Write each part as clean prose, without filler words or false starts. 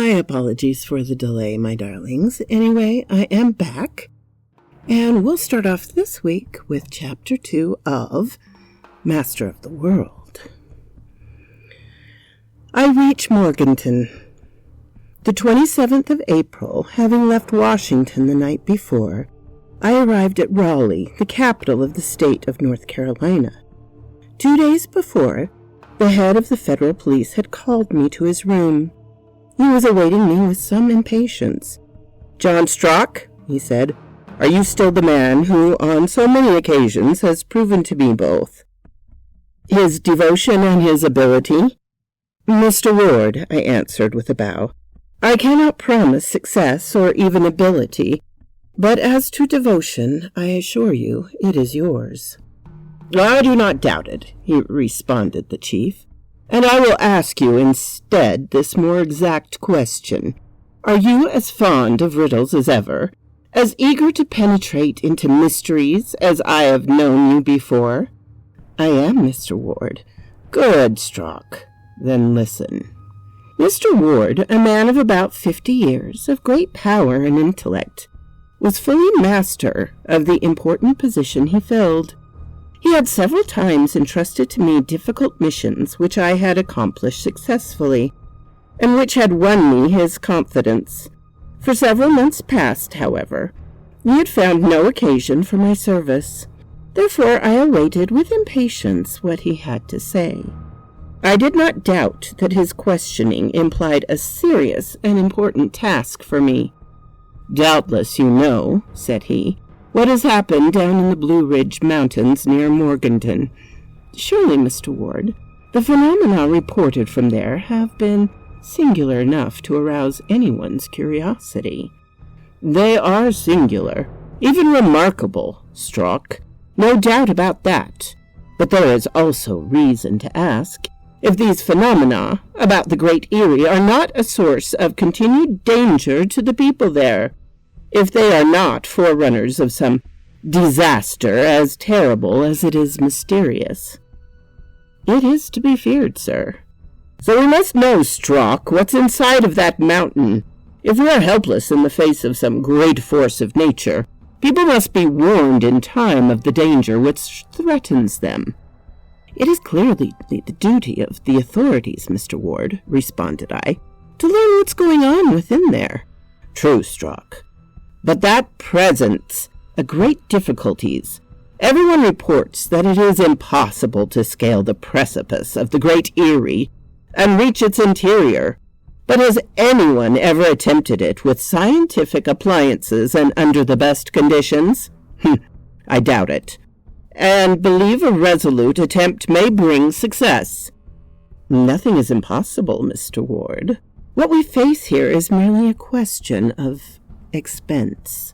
My apologies for the delay, my darlings. Anyway, I am back, and we'll start off this week with Chapter 2 of Master of the World. I reach Morganton. The 27th of April, having left Washington the night before, I arrived at Raleigh, the capital of the state of North Carolina. 2 days before, the head of the federal police had called me to his room. He was awaiting me with some impatience. "John Strock," he said, "are you still the man who, on so many occasions, has proven to me both his devotion and his ability?" "Mr. Ward," I answered with a bow, "I cannot promise success or even ability, but as to devotion, I assure you it is yours." "I do not doubt it," responded the chief. "And I will ask you instead this more exact question. Are you as fond of riddles as ever, as eager to penetrate into mysteries as I have known you before?" "I am, Mr. Ward." "Good, Strock. Then listen." Mr. Ward, a man of about 50 years, of great power and intellect, was fully master of the important position he filled. He had several times entrusted to me difficult missions which I had accomplished successfully, and which had won me his confidence. For several months past, however, he had found no occasion for my service. Therefore I awaited with impatience what he had to say. I did not doubt that his questioning implied a serious and important task for me. "Doubtless you know," said he, "what has happened down in the Blue Ridge Mountains near Morganton." "Surely, Mr. Ward, the phenomena reported from there have been singular enough to arouse anyone's curiosity." "They are singular, even remarkable, Strock. No doubt about that. But there is also reason to ask if these phenomena about the Great Eyrie are not a source of continued danger to the people there, if they are not forerunners of some disaster as terrible as it is mysterious." "It is to be feared, sir." "So we must know, Strock, what's inside of that mountain. If we are helpless in the face of some great force of nature, people must be warned in time of the danger which threatens them." "It is clearly the duty of the authorities, Mr. Ward," responded I, "to learn what's going on within there." "True, Strock. But that presents a great difficulties. Everyone reports that it is impossible to scale the precipice of the Great Eyrie and reach its interior. But has anyone ever attempted it with scientific appliances and under the best conditions? I doubt it, and believe a resolute attempt may bring success." "Nothing is impossible, Mr. Ward. What we face here is merely a question of expense."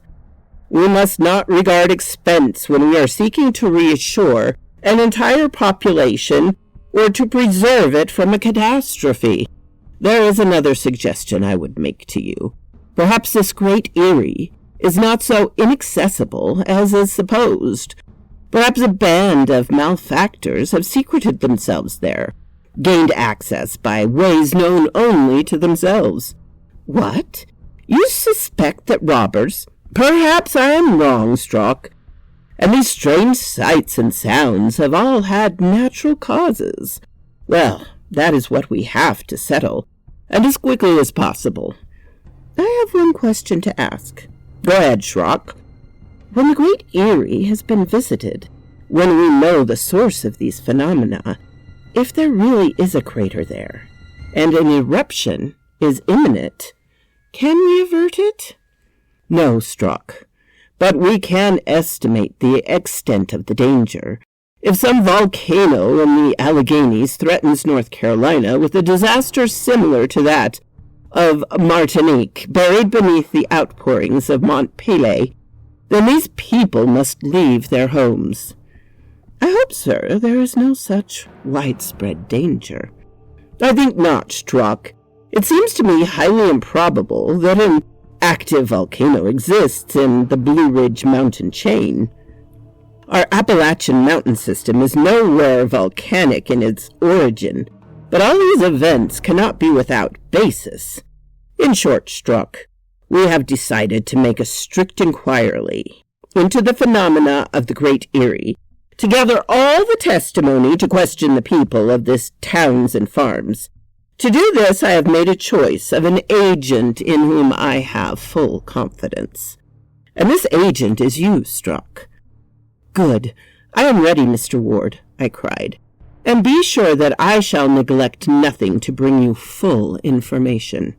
"We must not regard expense when we are seeking to reassure an entire population or to preserve it from a catastrophe. There is another suggestion I would make to you. Perhaps this Great Eyrie is not so inaccessible as is supposed. Perhaps a band of malefactors have secreted themselves there, gained access by ways known only to themselves." "What? You suspect that robbers—" "Perhaps I am wrong, Strock. And these strange sights and sounds have all had natural causes. Well, that is what we have to settle, and as quickly as possible." "I have one question to ask." "Go ahead, Strock." "When the Great Eyrie has been visited, when we know the source of these phenomena, if there really is a crater there, and an eruption is imminent, can we avert it?" "No, Strock, but we can estimate the extent of the danger. If some volcano in the Alleghenies threatens North Carolina with a disaster similar to that of Martinique, buried beneath the outpourings of Mont Pelée, then these people must leave their homes." "I hope, sir, there is no such widespread danger." "I think not, Strock. It seems to me highly improbable that an active volcano exists in the Blue Ridge mountain chain. Our Appalachian mountain system is nowhere volcanic in its origin, but all these events cannot be without basis. In short, Strzok, we have decided to make a strict inquiry into the phenomena of the Great Eyrie, to gather all the testimony to question the people of this towns and farms. To do this, I have made a choice of an agent in whom I have full confidence. And this agent is you, Strzok. Good. I am ready, Mr. Ward, I cried. And be sure that I shall neglect nothing to bring you full information.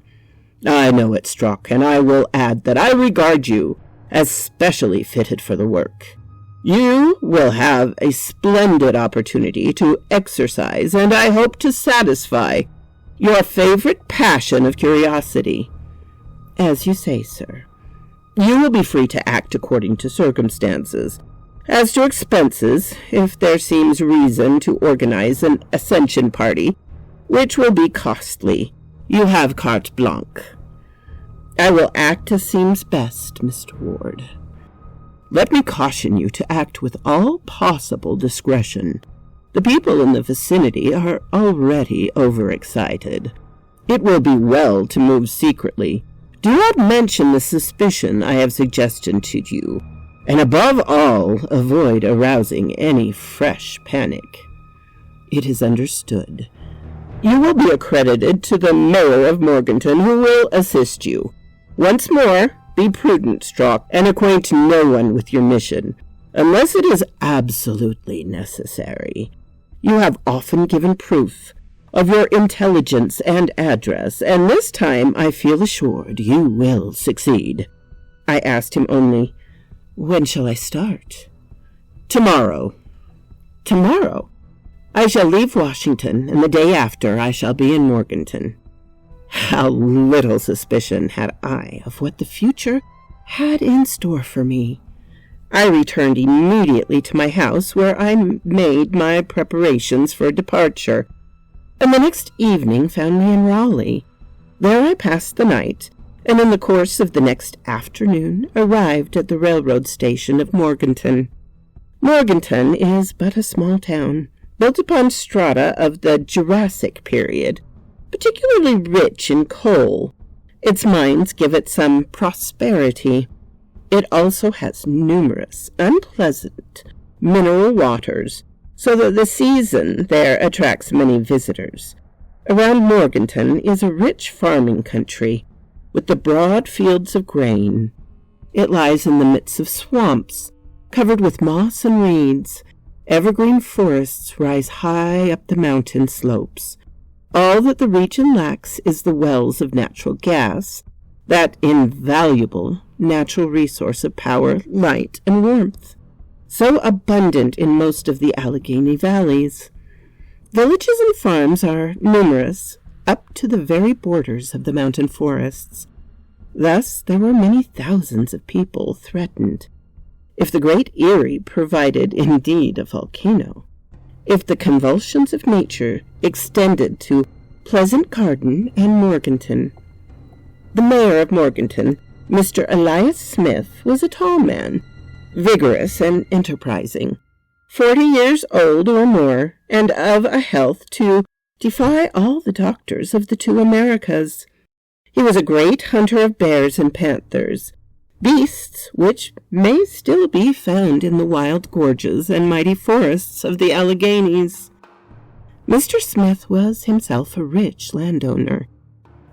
I know it, Strzok, and I will add that I regard you as specially fitted for the work. You will have a splendid opportunity to exercise, and I hope to satisfy, your favorite passion of curiosity. As you say, sir. You will be free to act according to circumstances. As to expenses, if there seems reason to organize an ascension party, which will be costly, you have carte blanche. I will act as seems best, Mr. Ward. Let me caution you to act with all possible discretion. The people in the vicinity are already overexcited. It will be well to move secretly. Do not mention the suspicion I have suggested to you, and above all, avoid arousing any fresh panic. It is understood. You will be accredited to the mayor of Morganton, who will assist you. Once more, be prudent, Strzok, and acquaint no one with your mission, unless it is absolutely necessary. You have often given proof of your intelligence and address, and this time I feel assured you will succeed. I asked him only, when shall I start? Tomorrow. Tomorrow? I shall leave Washington, and the day after I shall be in Morganton. How little suspicion had I of what the future had in store for me. I returned immediately to my house, where I made my preparations for departure, and the next evening found me in Raleigh. There I passed the night, and in the course of the next afternoon arrived at the railroad station of Morganton. Morganton is but a small town, built upon strata of the Jurassic period, particularly rich in coal. Its mines give it some prosperity. It also has numerous unpleasant mineral waters, so that the season there attracts many visitors. Around Morganton is a rich farming country, with the broad fields of grain. It lies in the midst of swamps, covered with moss and reeds. Evergreen forests rise high up the mountain slopes. All that the region lacks is the wells of natural gas, that invaluable natural resource of power, light, and warmth, so abundant in most of the Allegheny valleys. Villages and farms are numerous, up to the very borders of the mountain forests. Thus there were many thousands of people threatened. If the Great Eyrie provided indeed a volcano, if the convulsions of nature extended to Pleasant Garden and Morganton. The mayor of Morganton, Mr. Elias Smith, was a tall man, vigorous and enterprising, 40 years old or more, and of a health to defy all the doctors of the two Americas. He was a great hunter of bears and panthers, beasts which may still be found in the wild gorges and mighty forests of the Alleghenies. Mr. Smith was himself a rich landowner,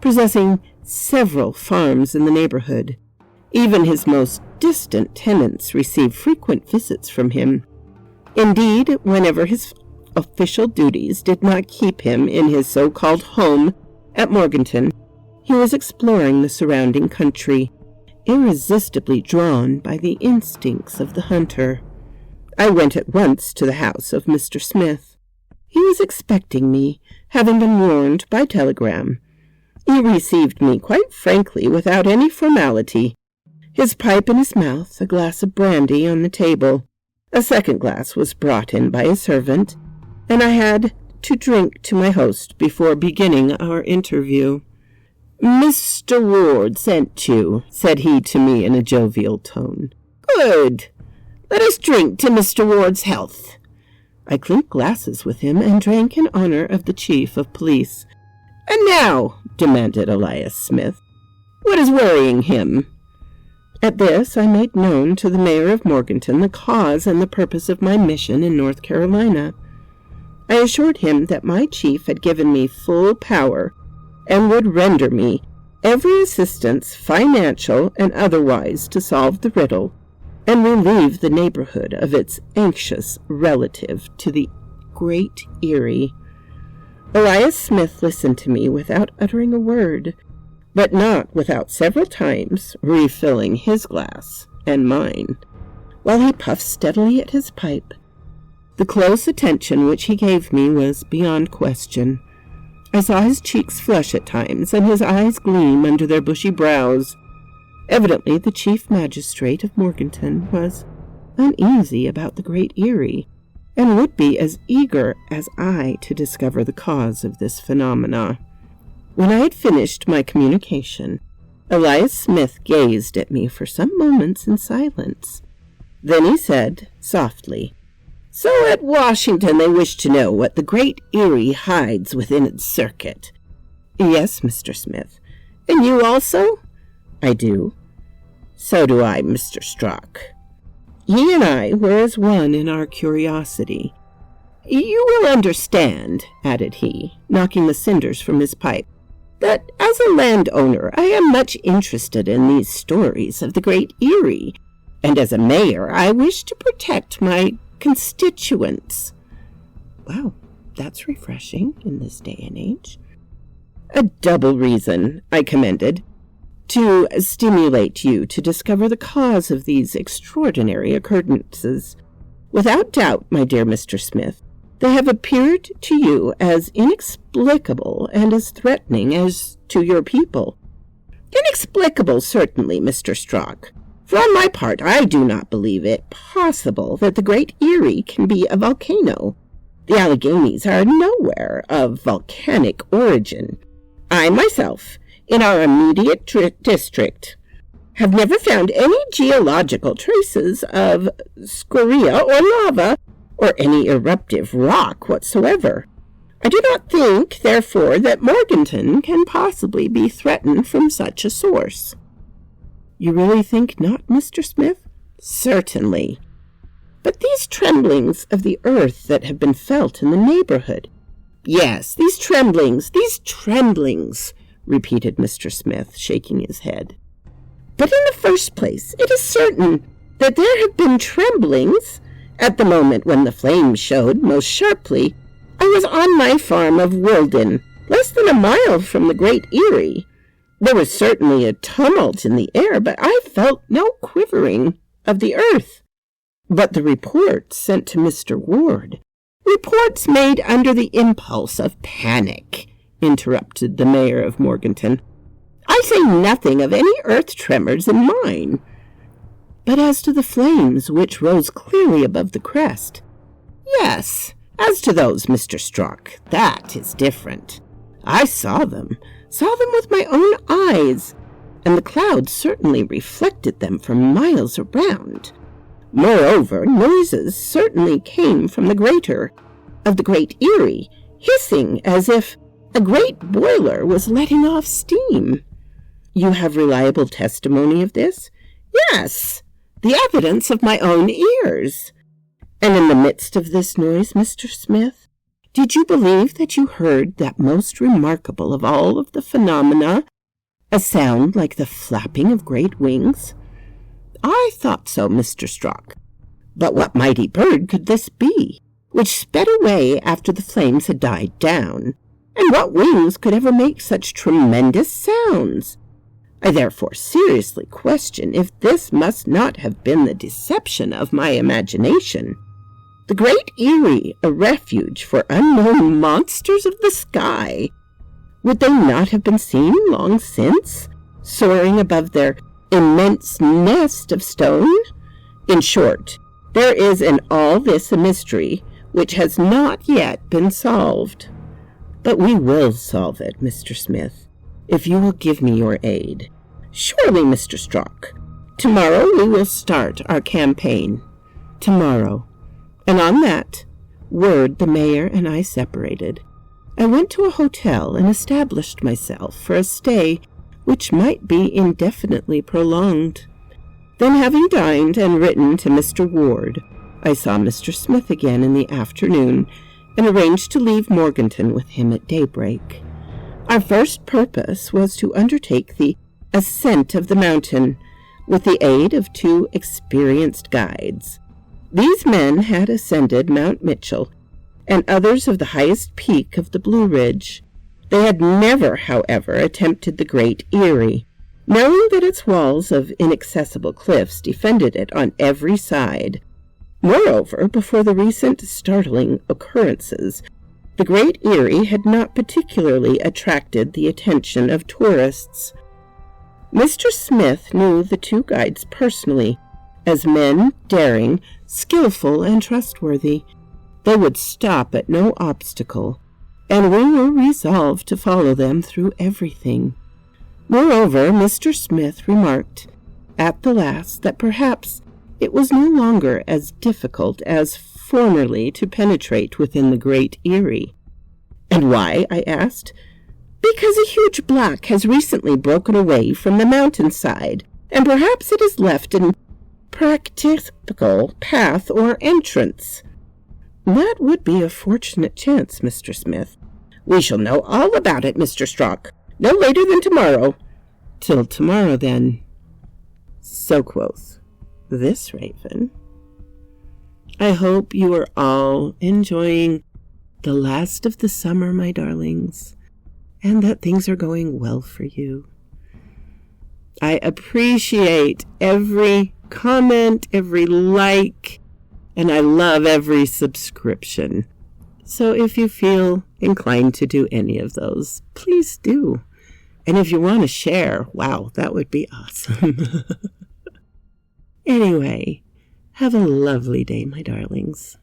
possessing several farms in the neighborhood. Even his most distant tenants received frequent visits from him. Indeed, whenever his official duties did not keep him in his so-called home at Morganton, he was exploring the surrounding country, irresistibly drawn by the instincts of the hunter. I went at once to the house of Mr. Smith. He was expecting me, having been warned by telegram. He received me quite frankly, without any formality, his pipe in his mouth, a glass of brandy on the table. A second glass was brought in by a servant, and I had to drink to my host before beginning our interview. "Mr. Ward sent you," said he to me in a jovial tone. "Good. Let us drink to Mr. Ward's health." I clinked glasses with him and drank in honor of the chief of police. "And now," demanded Elias Smith, What is worrying him?" At this, I made known to the mayor of Morganton the cause and the purpose of my mission in North Carolina. I assured him that my chief had given me full power and would render me every assistance, financial and otherwise, to solve the riddle and relieve the neighborhood of its anxious relative to the Great Erie. Elias Smith listened to me without uttering a word, but not without several times refilling his glass and mine, while he puffed steadily at his pipe. The close attention which he gave me was beyond question. I saw his cheeks flush at times, and his eyes gleam under their bushy brows. Evidently the chief magistrate of Morganton was uneasy about the Great Erie, and would be as eager as I to discover the cause of this phenomena. When I had finished my communication, Elias Smith gazed at me for some moments in silence. Then he said, softly, "So at Washington they wish to know what the Great Erie hides within its circuit." "Yes, Mr. Smith." "And you also?" "I do." "So do I, Mr. Strock." He and I were as one in our curiosity. "You will understand," added he, knocking the cinders from his pipe, "that as a landowner I am much interested in these stories of the Great Erie, and as a mayor I wish to protect my constituents." Wow, that's refreshing in this day and age. "A double reason," I commended, "to stimulate you to discover the cause of these extraordinary occurrences. Without doubt, my dear Mr. Smith, they have appeared to you as inexplicable and as threatening as to your people." "Inexplicable, certainly, Mr. Strock. For on my part, I do not believe it possible that the Great Erie can be a volcano. The Alleghanies are nowhere of volcanic origin. I myself, in our immediate district, have never found any geological traces of scoria or lava or any eruptive rock whatsoever. I do not think, therefore, that Morganton can possibly be threatened from such a source." "You really think not, Mr. Smith?" "Certainly. But these tremblings of the earth that have been felt in the neighborhood—" "Yes, these tremblings, repeated Mr. Smith, shaking his head. "But in the first place, it is certain that there have been tremblings. At the moment when the flames showed most sharply, I was on my farm of Wilden, less than a mile from the Great Erie. There was certainly a tumult in the air, but I felt no quivering of the earth. But the reports sent to Mr. Ward—" "Reports made under the impulse of panic," interrupted the mayor of Morganton. "I say nothing of any earth tremors in mine." "But as to the flames which rose clearly above the crest—" "Yes, as to those, Mr. Strock, that is different. I saw them with my own eyes, and the clouds certainly reflected them for miles around. Moreover, noises certainly came from the crater of the Great Erie, hissing as if a great boiler was letting off steam." "You have reliable testimony of this?" "Yes, the evidence of my own ears." "And in the midst of this noise, Mr. Smith, did you believe that you heard that most remarkable of all of the phenomena, a sound like the flapping of great wings?" "I thought so, Mr. Strock. But what mighty bird could this be, which sped away after the flames had died down? And what wings could ever make such tremendous sounds? I therefore seriously question if this must not have been the deception of my imagination. The Great Erie, a refuge for unknown monsters of the sky. Would they not have been seen long since, soaring above their immense nest of stone? In short, there is in all this a mystery which has not yet been solved. But we will solve it, Mr. Smith, if you will give me your aid." "Surely, Mr. Strock. Tomorrow we will start our campaign." "Tomorrow." And on that word the mayor and I separated. I went to a hotel and established myself for a stay which might be indefinitely prolonged. Then, having dined and written to Mr. Ward, I saw Mr. Smith again in the afternoon and arranged to leave Morganton with him at daybreak. Our first purpose was to undertake the ascent of the mountain with the aid of 2 experienced guides. These men had ascended Mount Mitchell and others of the highest peak of the Blue Ridge. They had never, however, attempted the Great Eyrie, knowing that its walls of inaccessible cliffs defended it on every side. Moreover, before the recent startling occurrences, the Great Eyrie had not particularly attracted the attention of tourists. Mr. Smith knew the 2 guides personally, as men daring, skillful, and trustworthy. They would stop at no obstacle, and we were resolved to follow them through everything. Moreover, Mr. Smith remarked at the last that perhaps it was no longer as difficult as formerly to penetrate within the Great Eyrie. And why? I asked. Because a huge block has recently broken away from the mountainside, and perhaps it has left an practicable path or entrance. That would be a fortunate chance, Mr. Smith. We shall know all about it, Mr. Strock, no later than tomorrow. Till tomorrow, then. So quoth this raven. I hope you are all enjoying the last of the summer, my darlings, and that things are going well for you. I appreciate every comment, every like, and I love every subscription. So if you feel inclined to do any of those, please do. And if you want to share, wow, that would be awesome. Anyway, have a lovely day, my darlings.